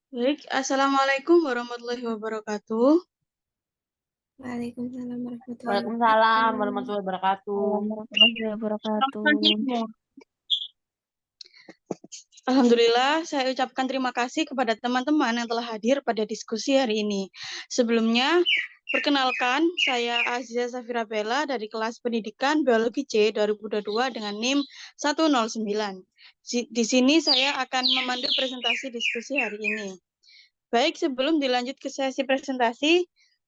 Baik, Assalamualaikum warahmatullahi wabarakatuh. Waalaikumsalam warahmatullahi Waalaikumsalam wabarakatuh. warahmatullahi wabarakatuh. Warahmatullahi wabarakatuh. Alhamdulillah, saya ucapkan terima kasih kepada teman-teman yang telah hadir pada diskusi hari ini. Sebelumnya, perkenalkan, saya Aziza Safira Bella dari kelas pendidikan Biologi C 2022 dengan NIM 109. Di sini saya akan memandu presentasi diskusi hari ini. Baik, sebelum dilanjut ke sesi presentasi,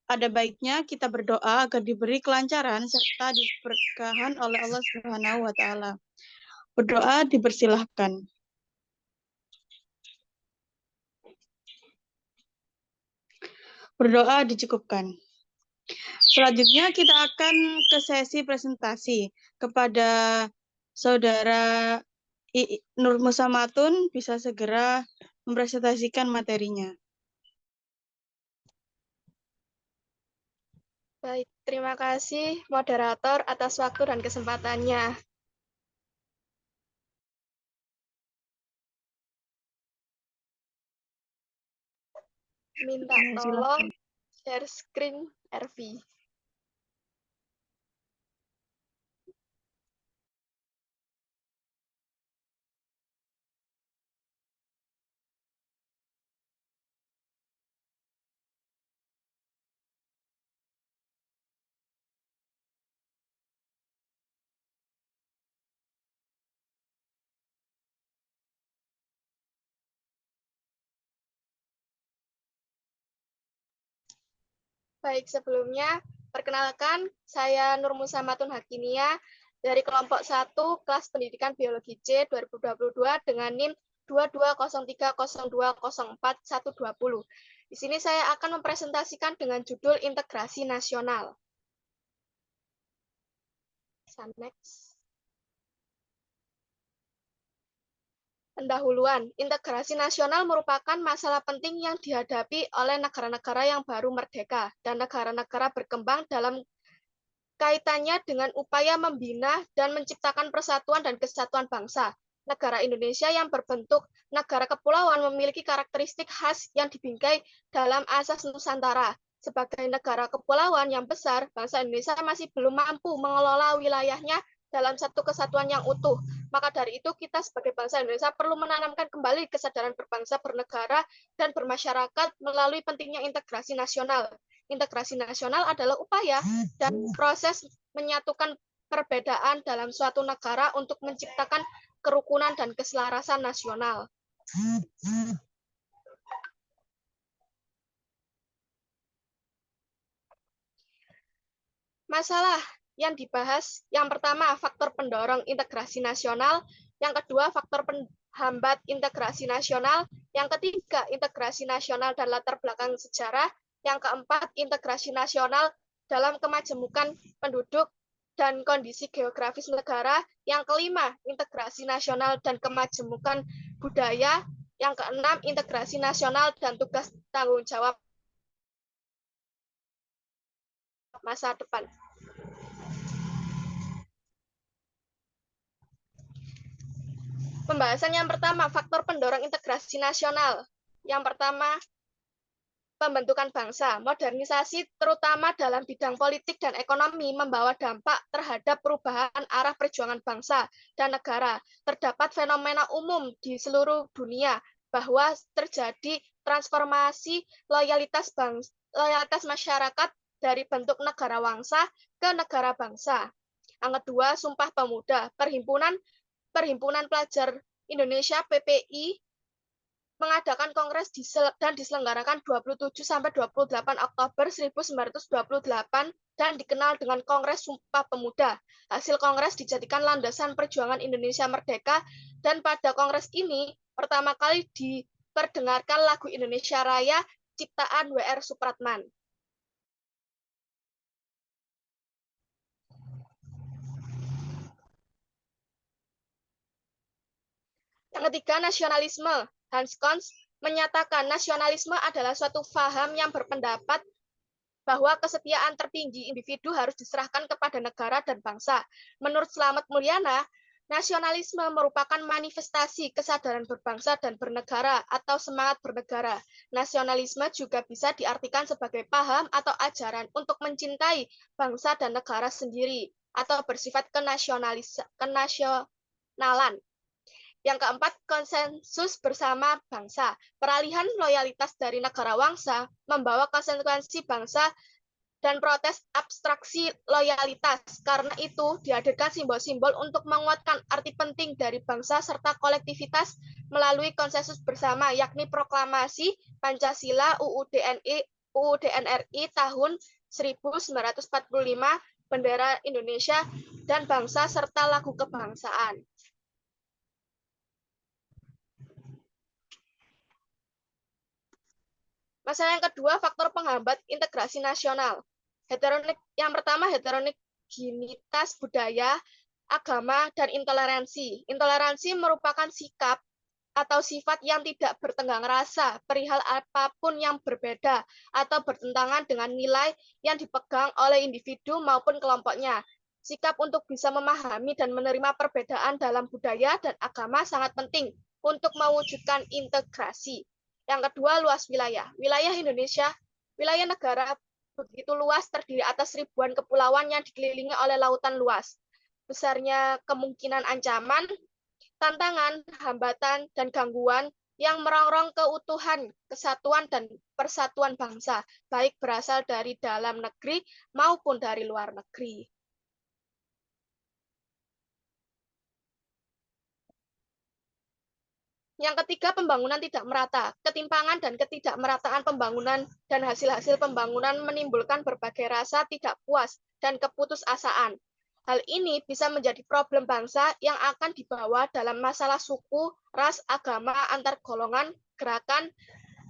ada baiknya kita berdoa agar diberi kelancaran serta diberkahan oleh Allah Subhanahu wa taala. Berdoa dipersilahkan. Berdoa dicukupkan. Selanjutnya kita akan ke sesi presentasi. Kepada Saudara Nur Musa Matun bisa segera mempresentasikan materinya. Baik, terima kasih moderator atas waktu dan kesempatannya. Minta tolong share screen RV. Baik, sebelumnya perkenalkan saya Nur Musa Matun Hakinia dari kelompok 1 kelas pendidikan Biologi C 2022 dengan NIM 220302041120. Di sini saya akan mempresentasikan dengan judul Integrasi Nasional. Next. Pendahuluan, integrasi nasional merupakan masalah penting yang dihadapi oleh negara-negara yang baru merdeka dan negara-negara berkembang dalam kaitannya dengan upaya membina dan menciptakan persatuan dan kesatuan bangsa. Negara Indonesia yang berbentuk negara kepulauan memiliki karakteristik khas yang dibingkai dalam asas Nusantara. Sebagai negara kepulauan yang besar, bangsa Indonesia masih belum mampu mengelola wilayahnya dalam satu kesatuan yang utuh. Maka dari itu kita sebagai bangsa Indonesia perlu menanamkan kembali kesadaran berbangsa, bernegara, dan bermasyarakat melalui pentingnya integrasi nasional. Integrasi nasional adalah upaya dan proses menyatukan perbedaan dalam suatu negara untuk menciptakan kerukunan dan keselarasan nasional. Masalah yang dibahas, yang pertama faktor pendorong integrasi nasional, yang kedua faktor penghambat integrasi nasional, yang ketiga integrasi nasional dan latar belakang sejarah, yang keempat integrasi nasional dalam kemajemukan penduduk dan kondisi geografis negara, yang kelima integrasi nasional dan kemajemukan budaya, yang keenam integrasi nasional dan tugas tanggung jawab masa depan. Pembahasan yang pertama, faktor pendorong integrasi nasional. Yang pertama, pembentukan bangsa. Modernisasi terutama dalam bidang politik dan ekonomi membawa dampak terhadap perubahan arah perjuangan bangsa dan negara. Terdapat fenomena umum di seluruh dunia bahwa terjadi transformasi loyalitas masyarakat dari bentuk negara wangsa ke negara bangsa. Yang kedua, Sumpah Pemuda. Perhimpunan Pelajar Indonesia (PPI) mengadakan kongres dan diselenggarakan 27 sampai 28 Oktober 1928 dan dikenal dengan Kongres Sumpah Pemuda. Hasil kongres dijadikan landasan perjuangan Indonesia merdeka dan pada kongres ini pertama kali diperdengarkan lagu Indonesia Raya ciptaan W.R. Supratman. Yang ketiga, nasionalisme. Hans Kons menyatakan nasionalisme adalah suatu paham yang berpendapat bahwa kesetiaan tertinggi individu harus diserahkan kepada negara dan bangsa. Menurut Slamet Mulyana, Nasionalisme merupakan manifestasi kesadaran berbangsa dan bernegara atau semangat bernegara. Nasionalisme juga bisa diartikan sebagai paham atau ajaran untuk mencintai bangsa dan negara sendiri atau bersifat kenasionalan. Yang keempat, konsensus bersama bangsa. Peralihan loyalitas dari negara bangsa membawa konsekuensi bangsa dan protes abstraksi loyalitas. Karena itu, dihadirkan simbol-simbol untuk menguatkan arti penting dari bangsa serta kolektivitas melalui konsensus bersama, yakni proklamasi Pancasila UUD NRI tahun 1945, bendera Indonesia, dan bangsa serta lagu kebangsaan. Masalah yang kedua, faktor penghambat integrasi nasional. Yang pertama, heterogenitas budaya, agama, dan intoleransi. Intoleransi merupakan sikap atau sifat yang tidak bertenggang rasa perihal apapun yang berbeda atau bertentangan dengan nilai yang dipegang oleh individu maupun kelompoknya. Sikap untuk bisa memahami dan menerima perbedaan dalam budaya dan agama sangat penting untuk mewujudkan integrasi. Yang kedua, luas wilayah. Wilayah Indonesia, wilayah negara begitu luas, terdiri atas ribuan kepulauan yang dikelilingi oleh lautan luas. Besarnya kemungkinan ancaman, tantangan, hambatan, dan gangguan yang merongrong keutuhan, kesatuan, dan persatuan bangsa, baik berasal dari dalam negeri maupun dari luar negeri. Yang ketiga, pembangunan tidak merata. Ketimpangan dan ketidakmerataan pembangunan dan hasil-hasil pembangunan menimbulkan berbagai rasa tidak puas dan keputusasaan. Hal ini bisa menjadi problem bangsa yang akan dibawa dalam masalah suku, ras, agama, antar golongan, gerakan,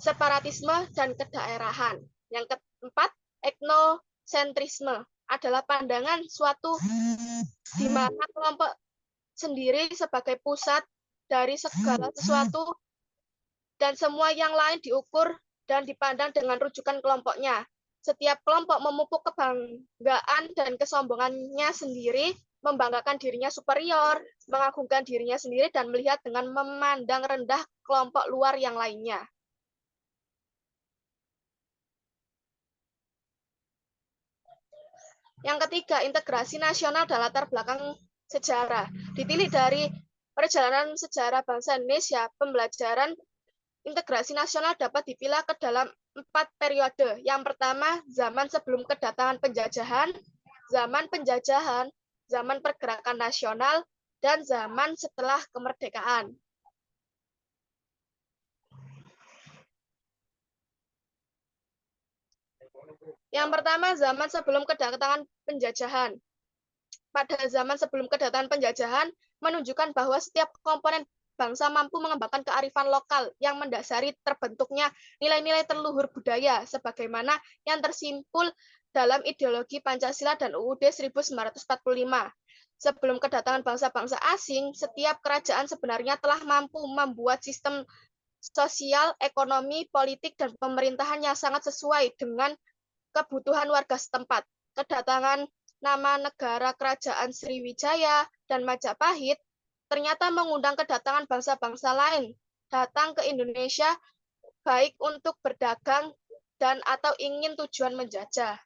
separatisme, dan kedaerahan. Yang keempat, etnosentrisme adalah pandangan suatu di mana kelompok sendiri sebagai pusat dari segala sesuatu dan semua yang lain diukur dan dipandang dengan rujukan kelompoknya. Setiap kelompok memupuk kebanggaan dan kesombongannya sendiri, membanggakan dirinya superior, mengagungkan dirinya sendiri, dan melihat dengan memandang rendah kelompok luar yang lainnya. Yang ketiga, integrasi nasional dan latar belakang sejarah. Ditilik dari perjalanan sejarah bangsa Indonesia, pembelajaran integrasi nasional dapat dipilah ke dalam 4 periode. Yang pertama, zaman sebelum kedatangan penjajahan, zaman pergerakan nasional, dan zaman setelah kemerdekaan. Yang pertama, zaman sebelum kedatangan penjajahan. Pada zaman sebelum kedatangan penjajahan, menunjukkan bahwa setiap komponen bangsa mampu mengembangkan kearifan lokal yang mendasari terbentuknya nilai-nilai terluhur budaya, sebagaimana yang tersimpul dalam ideologi Pancasila dan UUD 1945. Sebelum kedatangan bangsa-bangsa asing, setiap kerajaan sebenarnya telah mampu membuat sistem sosial, ekonomi, politik, dan pemerintahan yang sangat sesuai dengan kebutuhan warga setempat. Kedatangan nama negara kerajaan Sriwijaya dan Majapahit ternyata mengundang kedatangan bangsa-bangsa lain datang ke Indonesia baik untuk berdagang dan atau ingin tujuan menjajah.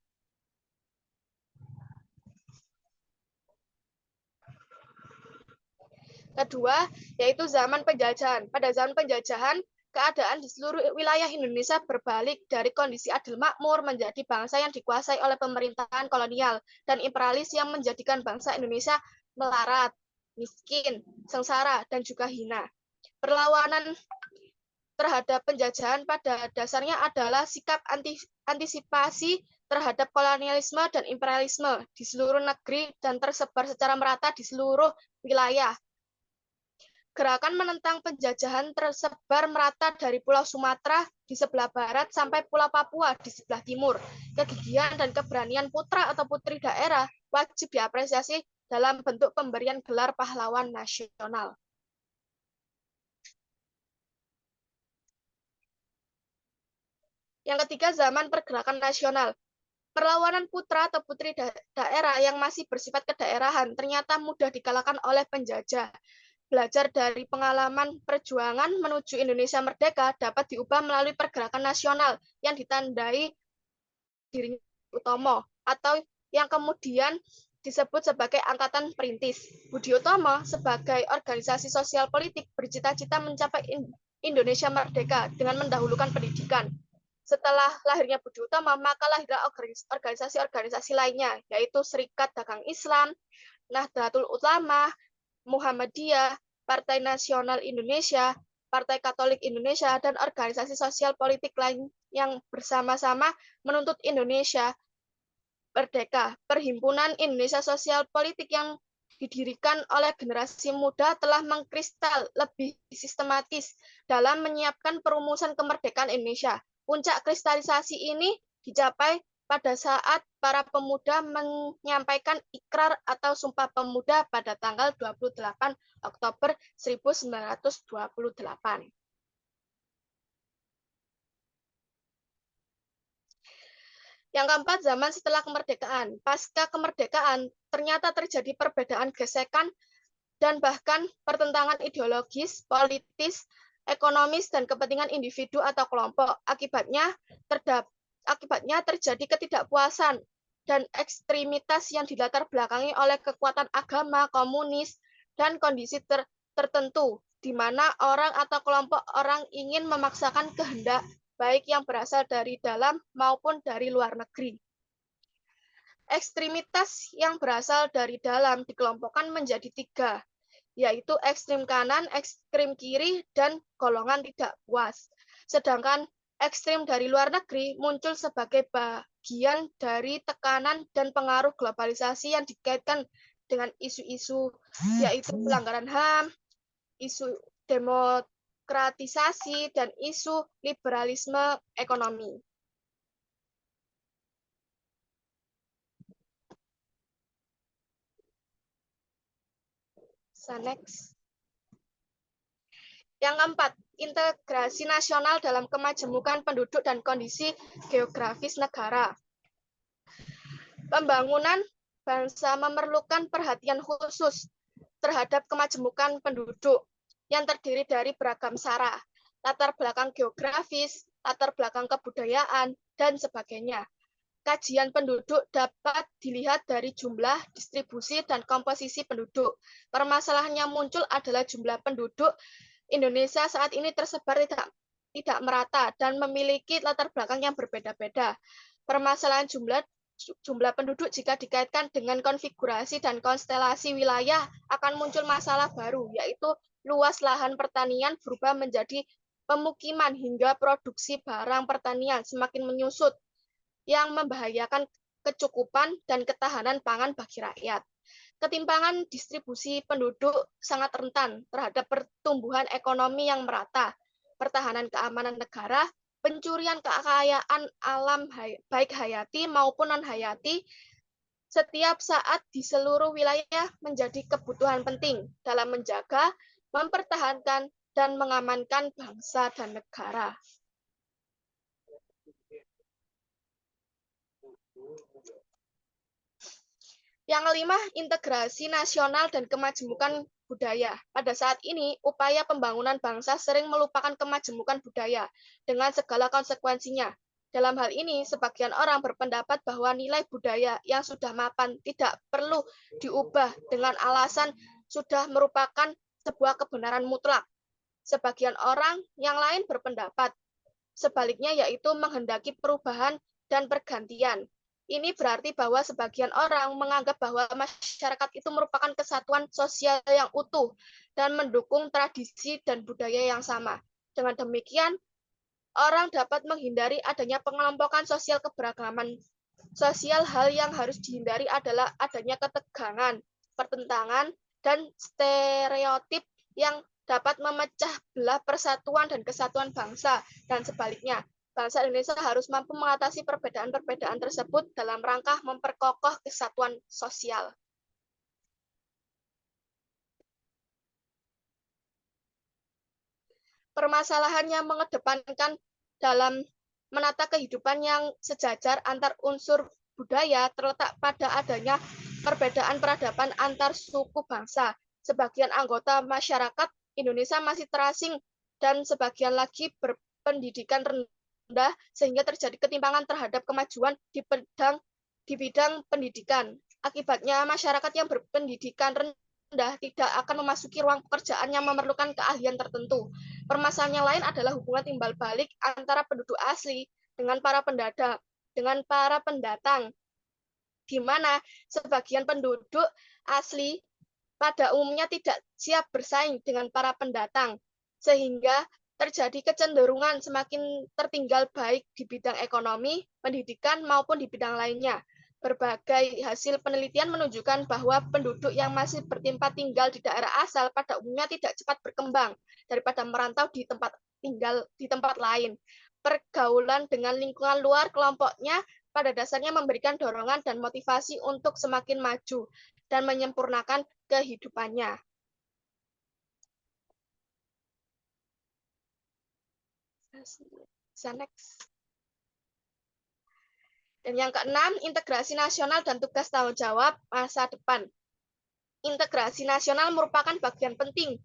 Kedua, yaitu zaman penjajahan. Pada zaman penjajahan, keadaan di seluruh wilayah Indonesia berbalik dari kondisi adil makmur menjadi bangsa yang dikuasai oleh pemerintahan kolonial dan imperialis yang menjadikan bangsa Indonesia melarat, miskin, sengsara, dan juga hina. Perlawanan terhadap penjajahan pada dasarnya adalah sikap antisipasi terhadap kolonialisme dan imperialisme di seluruh negeri dan tersebar secara merata di seluruh wilayah. Gerakan menentang penjajahan tersebar merata dari Pulau Sumatera di sebelah barat sampai Pulau Papua di sebelah timur. Kegigihan dan keberanian putra atau putri daerah wajib diapresiasi dalam bentuk pemberian gelar pahlawan nasional. Yang ketiga, zaman pergerakan nasional. Perlawanan putra atau putri daerah yang masih bersifat kedaerahan ternyata mudah dikalahkan oleh penjajah. Belajar dari pengalaman perjuangan menuju Indonesia merdeka dapat diubah melalui pergerakan nasional yang ditandai dirinya Utomo atau yang kemudian disebut sebagai Angkatan Perintis. Budi Utomo sebagai organisasi sosial politik bercita-cita mencapai Indonesia merdeka dengan mendahulukan pendidikan. Setelah lahirnya Budi Utomo, maka lahirlah organisasi-organisasi lainnya, yaitu Serikat Dagang Islam, Nahdlatul Ulama, Muhammadiyah, Partai Nasional Indonesia, Partai Katolik Indonesia, dan organisasi sosial politik lain yang bersama-sama menuntut Indonesia merdeka. Perhimpunan Indonesia Sosial Politik yang didirikan oleh generasi muda telah mengkristal lebih sistematis dalam menyiapkan perumusan kemerdekaan Indonesia. Puncak kristalisasi ini dicapai pada saat para pemuda menyampaikan ikrar atau sumpah pemuda pada tanggal 28 Oktober 1928. Yang keempat, zaman setelah kemerdekaan. Pasca kemerdekaan, ternyata terjadi perbedaan gesekan dan bahkan pertentangan ideologis, politis, ekonomis, dan kepentingan individu atau kelompok. Akibatnya terjadi ketidakpuasan dan ekstremitas yang dilatar belakangi oleh kekuatan agama, komunis, dan kondisi tertentu, di mana orang atau kelompok orang ingin memaksakan kehendak baik yang berasal dari dalam maupun dari luar negeri. Ekstremitas yang berasal dari dalam dikelompokkan menjadi 3, yaitu ekstrem kanan, ekstrem kiri, dan golongan tidak puas. Sedangkan ekstrem dari luar negeri muncul sebagai bagian dari tekanan dan pengaruh globalisasi yang dikaitkan dengan isu-isu yaitu pelanggaran HAM, isu demokratisasi, dan isu liberalisme ekonomi. Next. Yang keempat, integrasi nasional dalam kemajemukan penduduk dan kondisi geografis negara. Pembangunan bangsa memerlukan perhatian khusus terhadap kemajemukan penduduk yang terdiri dari beragam sara, latar belakang geografis, latar belakang kebudayaan, dan sebagainya. Kajian penduduk dapat dilihat dari jumlah, distribusi, dan komposisi penduduk. Permasalahan yang muncul adalah jumlah penduduk Indonesia saat ini tersebar tidak merata dan memiliki latar belakang yang berbeda-beda. Permasalahan jumlah penduduk jika dikaitkan dengan konfigurasi dan konstelasi wilayah akan muncul masalah baru, yaitu luas lahan pertanian berubah menjadi pemukiman hingga produksi barang pertanian semakin menyusut, yang membahayakan kecukupan dan ketahanan pangan bagi rakyat. Ketimpangan distribusi penduduk sangat rentan terhadap pertumbuhan ekonomi yang merata, pertahanan keamanan negara, pencurian kekayaan alam baik hayati maupun non-hayati setiap saat di seluruh wilayah menjadi kebutuhan penting dalam menjaga, mempertahankan, dan mengamankan bangsa dan negara. Yang kelima, integrasi nasional dan kemajemukan budaya. Pada saat ini, upaya pembangunan bangsa sering melupakan kemajemukan budaya dengan segala konsekuensinya. Dalam hal ini, sebagian orang berpendapat bahwa nilai budaya yang sudah mapan tidak perlu diubah dengan alasan sudah merupakan sebuah kebenaran mutlak. Sebagian orang yang lain berpendapat sebaliknya, yaitu menghendaki perubahan dan pergantian. Ini berarti bahwa sebagian orang menganggap bahwa masyarakat itu merupakan kesatuan sosial yang utuh dan mendukung tradisi dan budaya yang sama. Dengan demikian, orang dapat menghindari adanya pengelompokan sosial keberagaman sosial. Hal yang harus dihindari adalah adanya ketegangan, pertentangan, dan stereotip yang dapat memecah belah persatuan dan kesatuan bangsa, dan sebaliknya. Bangsa Indonesia harus mampu mengatasi perbedaan-perbedaan tersebut dalam rangka memperkokoh kesatuan sosial. Permasalahannya mengedepankan dalam menata kehidupan yang sejajar antar unsur budaya terletak pada adanya perbedaan peradaban antar suku bangsa. Sebagian anggota masyarakat Indonesia masih terasing dan sebagian lagi berpendidikan rendah sehingga terjadi ketimpangan terhadap kemajuan di bidang pendidikan. Akibatnya masyarakat yang berpendidikan rendah tidak akan memasuki ruang pekerjaan yang memerlukan keahlian tertentu. Permasalahan yang lain adalah hubungan timbal balik antara penduduk asli dengan para pendatang, di mana sebagian penduduk asli pada umumnya tidak siap bersaing dengan para pendatang, sehingga terjadi kecenderungan semakin tertinggal baik di bidang ekonomi, pendidikan, maupun di bidang lainnya. Berbagai hasil penelitian menunjukkan bahwa penduduk yang masih bertempat tinggal di daerah asal pada umumnya tidak cepat berkembang daripada merantau di tempat tinggal di tempat lain. Pergaulan dengan lingkungan luar kelompoknya pada dasarnya memberikan dorongan dan motivasi untuk semakin maju dan menyempurnakan kehidupannya. Next. Dan yang keenam, integrasi nasional dan tugas tanggung jawab masa depan. Integrasi nasional merupakan bagian penting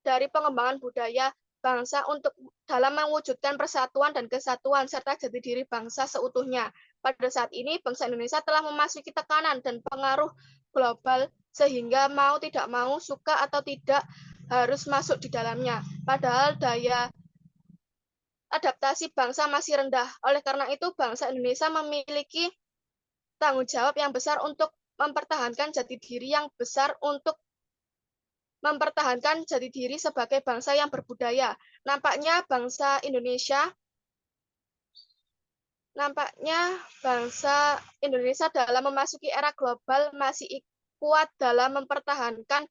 dari pengembangan budaya bangsa untuk dalam mewujudkan persatuan dan kesatuan serta jati diri bangsa seutuhnya. Pada saat ini, bangsa Indonesia telah memasuki tekanan dan pengaruh global sehingga mau tidak mau, suka atau tidak, harus masuk di dalamnya. Padahal daya adaptasi bangsa masih rendah. Oleh karena itu, bangsa Indonesia memiliki tanggung jawab yang besar untuk mempertahankan jati diri mempertahankan jati diri sebagai bangsa yang berbudaya. Nampaknya bangsa Indonesia dalam memasuki era global masih kuat dalam mempertahankan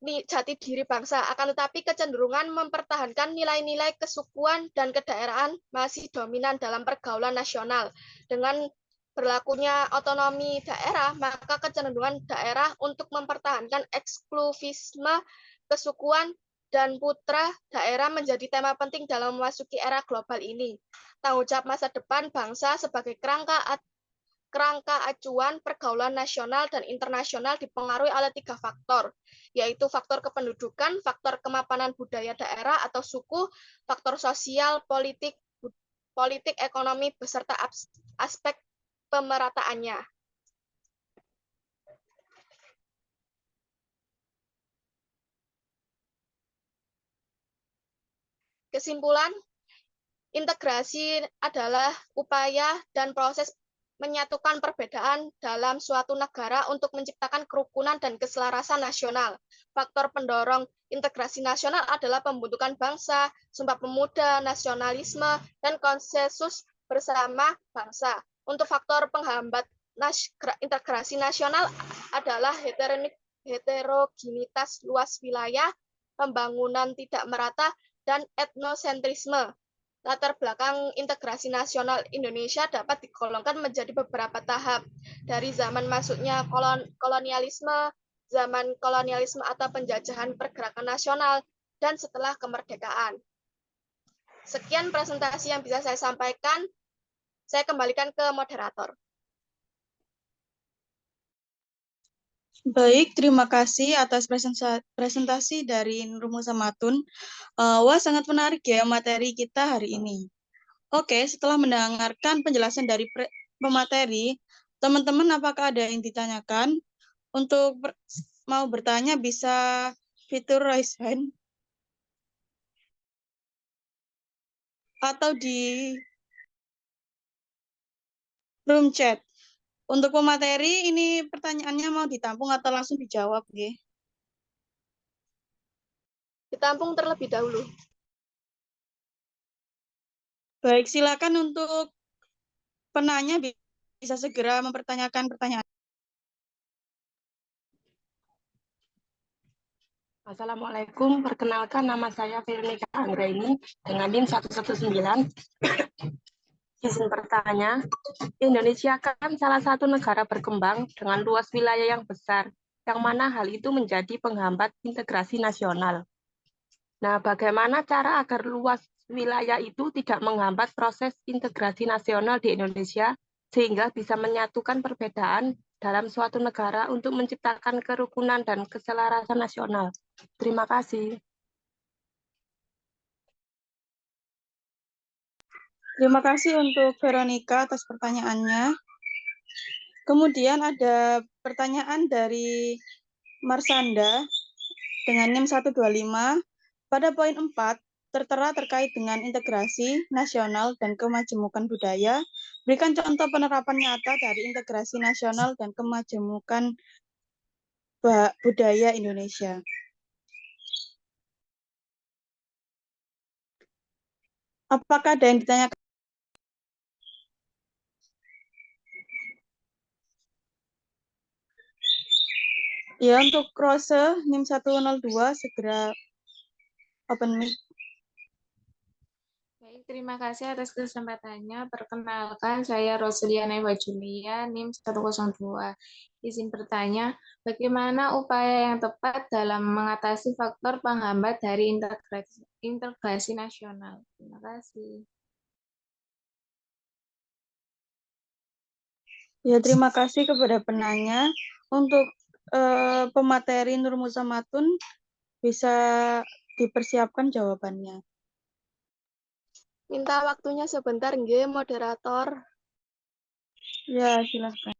jati diri bangsa, akan tetapi kecenderungan mempertahankan nilai-nilai kesukuan dan kedaerahan masih dominan dalam pergaulan nasional. Dengan berlakunya otonomi daerah, maka kecenderungan daerah untuk mempertahankan eksklusivisme kesukuan dan putra daerah menjadi tema penting dalam memasuki era global ini. Tanggung jawab masa depan bangsa sebagai kerangka acuan pergaulan nasional dan internasional dipengaruhi oleh 3 faktor, yaitu faktor kependudukan, faktor kemapanan budaya daerah atau suku, faktor sosial, politik, ekonomi, beserta aspek pemerataannya. Kesimpulan, integrasi adalah upaya dan proses menyatukan perbedaan dalam suatu negara untuk menciptakan kerukunan dan keselarasan nasional. Faktor pendorong integrasi nasional adalah pembentukan bangsa, Sumpah Pemuda, nasionalisme, dan konsensus bersama bangsa. Untuk faktor penghambat integrasi nasional adalah heterogenitas luas wilayah, pembangunan tidak merata, dan etnosentrisme. Latar belakang integrasi nasional Indonesia dapat digolongkan menjadi beberapa tahap, dari zaman masuknya kolonialisme, zaman kolonialisme atau penjajahan pergerakan nasional, dan setelah kemerdekaan. Sekian presentasi yang bisa saya sampaikan. Saya kembalikan ke moderator. Baik, terima kasih atas presentasi dari Nur Musamatun. Wah, sangat menarik ya materi kita hari ini. Oke, setelah mendengarkan penjelasan dari pemateri, teman-teman apakah ada yang ditanyakan? Untuk mau bertanya bisa fitur raise hand atau di room chat. Untuk pemateri, ini pertanyaannya mau ditampung atau langsung dijawab, G? Ditampung terlebih dahulu. Baik, silakan untuk penanya bisa segera mempertanyakan pertanyaan. Assalamualaikum, perkenalkan nama saya Veronica Anggraini dengan NIM 119. Izin bertanya, Indonesia kan salah satu negara berkembang dengan luas wilayah yang besar, yang mana hal itu menjadi penghambat integrasi nasional. Nah, bagaimana cara agar luas wilayah itu tidak menghambat proses integrasi nasional di Indonesia sehingga bisa menyatukan perbedaan dalam suatu negara untuk menciptakan kerukunan dan keselarasan nasional. Terima kasih. Terima kasih untuk Veronica atas pertanyaannya. Kemudian ada pertanyaan dari Marsanda dengan NIM 125. Pada poin 4, tertera terkait dengan integrasi nasional dan kemajemukan budaya. Berikan contoh penerapan nyata dari integrasi nasional dan kemajemukan budaya Indonesia. Apakah ada yang ditanyakan? Ya, untuk Rose NIM 102 segera open mic. Baik, terima kasih atas kesempatannya. Perkenalkan, saya Rosliana Eva Julia, NIM 102. Izin bertanya, bagaimana upaya yang tepat dalam mengatasi faktor penghambat dari integrasi nasional? Terima kasih. Ya, terima kasih kepada penanya. Untuk pemateri Nur Muzamatun bisa dipersiapkan jawabannya. Minta waktunya sebentar, nggih, moderator. Ya, silahkan.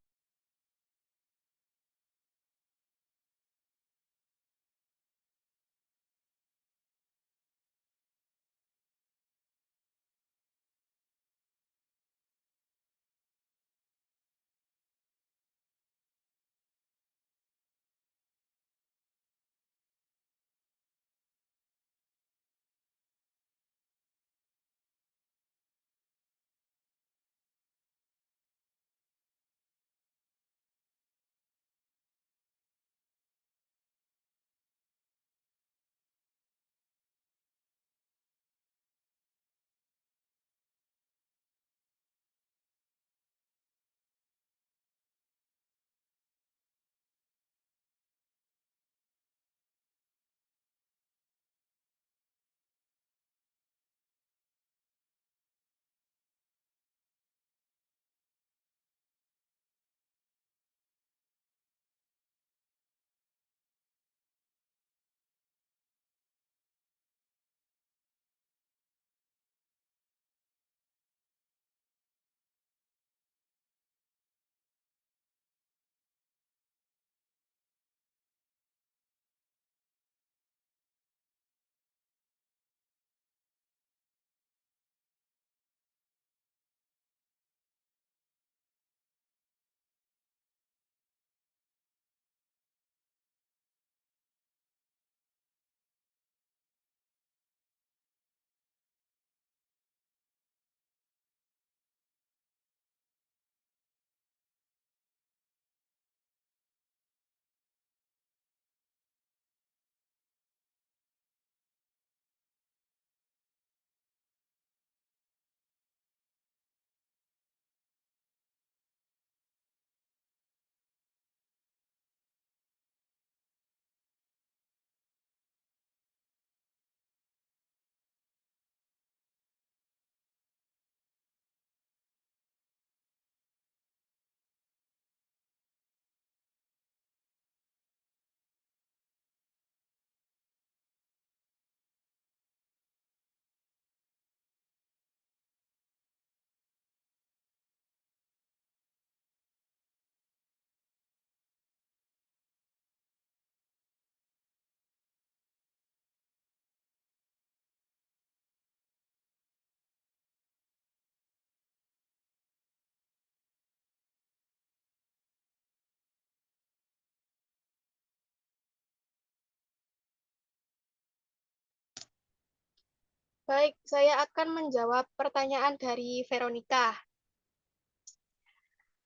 Baik, saya akan menjawab pertanyaan dari Veronica.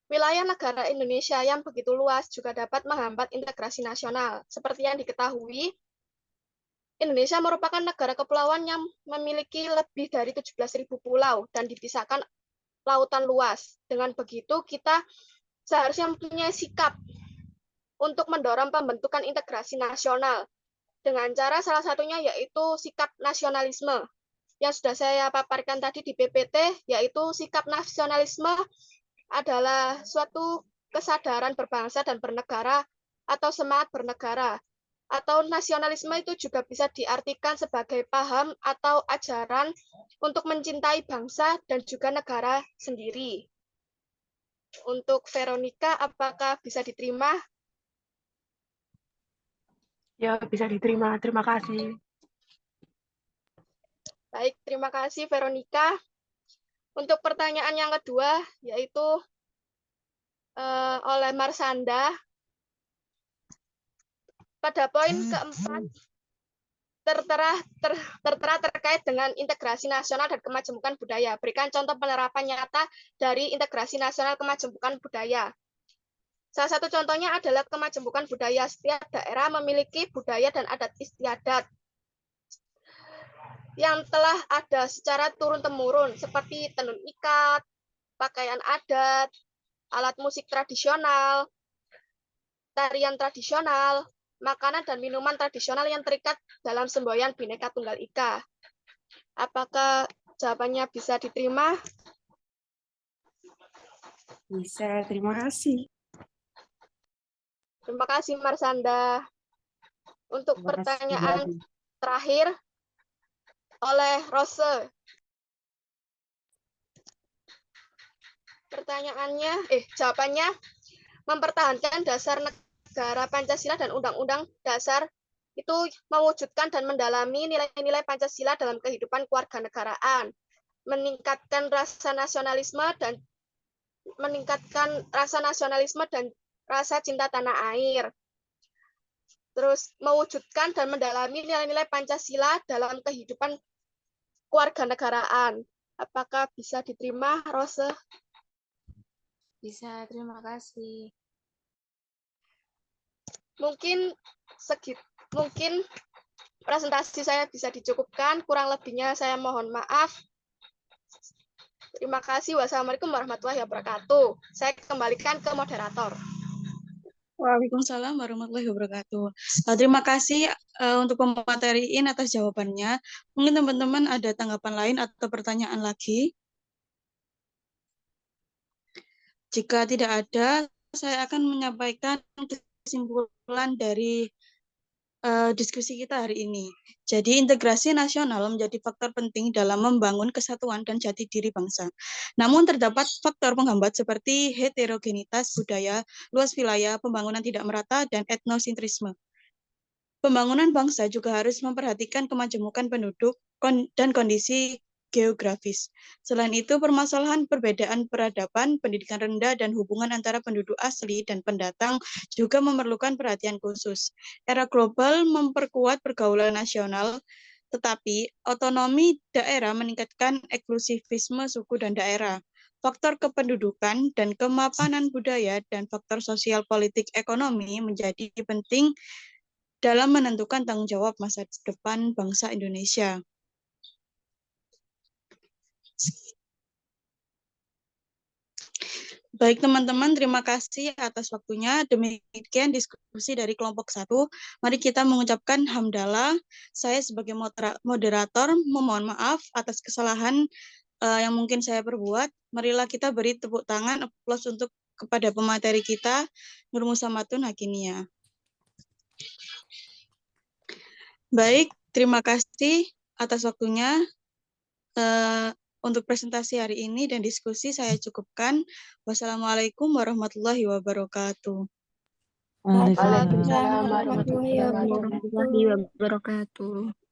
Wilayah negara Indonesia yang begitu luas juga dapat menghambat integrasi nasional. Seperti yang diketahui, Indonesia merupakan negara kepulauan yang memiliki lebih dari 17.000 pulau dan dipisahkan lautan luas. Dengan begitu, kita seharusnya mempunyai sikap untuk mendorong pembentukan integrasi nasional. Dengan cara salah satunya yaitu sikap nasionalisme. Yang sudah saya paparkan tadi di PPT, yaitu sikap nasionalisme adalah suatu kesadaran berbangsa dan bernegara atau semangat bernegara. Atau nasionalisme itu juga bisa diartikan sebagai paham atau ajaran untuk mencintai bangsa dan juga negara sendiri. Untuk Veronica, apakah bisa diterima? Ya, bisa diterima. Terima kasih. Baik, terima kasih Veronica. Untuk pertanyaan yang kedua, yaitu oleh Marsanda. Pada poin keempat, tertera terkait dengan integrasi nasional dan kemajemukan budaya. Berikan contoh penerapan nyata dari integrasi nasional kemajemukan budaya. Salah satu contohnya adalah kemajemukan budaya. Setiap daerah memiliki budaya dan adat istiadat yang telah ada secara turun-temurun, seperti tenun ikat, pakaian adat, alat musik tradisional, tarian tradisional, makanan dan minuman tradisional yang terikat dalam semboyan Bhinneka Tunggal Ika. Apakah jawabannya bisa diterima? Bisa, terima kasih. Terima kasih, Marsanda. Untuk Terima kasih, pertanyaan Ibu. terakhir oleh Rose. Jawabannya, mempertahankan dasar negara Pancasila dan Undang-Undang Dasar itu mewujudkan dan mendalami nilai-nilai Pancasila dalam kehidupan kewarganegaraan, meningkatkan rasa nasionalisme dan rasa cinta tanah air. Terus mewujudkan dan mendalami nilai-nilai Pancasila dalam kehidupan kewarganegaraan. Apakah bisa diterima, Rose? Bisa, terima kasih. Mungkin presentasi saya bisa dicukupkan, kurang lebihnya saya mohon maaf. Terima kasih. Wassalamualaikum warahmatullahi wabarakatuh. Saya kembalikan ke moderator. Waalaikumsalam warahmatullahi wabarakatuh. Terima kasih untuk pemateriin atas jawabannya. Mungkin teman-teman ada tanggapan lain atau pertanyaan lagi? Jika tidak ada, saya akan menyampaikan kesimpulan dari diskusi kita hari ini. Jadi integrasi nasional menjadi faktor penting dalam membangun kesatuan dan jati diri bangsa. Namun terdapat faktor penghambat seperti heterogenitas budaya, luas wilayah, pembangunan tidak merata, dan etnosentrisme. Pembangunan bangsa juga harus memperhatikan kemajemukan penduduk dan kondisi geografis. Selain itu, permasalahan perbedaan peradaban, pendidikan rendah, dan hubungan antara penduduk asli dan pendatang juga memerlukan perhatian khusus. Era global memperkuat pergaulan nasional, tetapi otonomi daerah meningkatkan eksklusivisme suku dan daerah. Faktor kependudukan dan kemapanan budaya dan faktor sosial politik ekonomi menjadi penting dalam menentukan tanggung jawab masa depan bangsa Indonesia. Baik teman-teman, terima kasih atas waktunya. Demikian diskusi dari kelompok 1. Mari kita mengucapkan hamdalah. Saya sebagai moderator memohon maaf atas kesalahan yang mungkin saya perbuat. Marilah kita beri tepuk tangan, aplaus untuk kepada pemateri kita, Nur Musamatun Hakinia. Baik, terima kasih atas waktunya. Untuk presentasi hari ini dan diskusi saya cukupkan. Wassalamualaikum warahmatullahi wabarakatuh. Waalaikumsalam Waalaikumsalam warahmatullahi wabarakatuh. warahmatullahi wabarakatuh.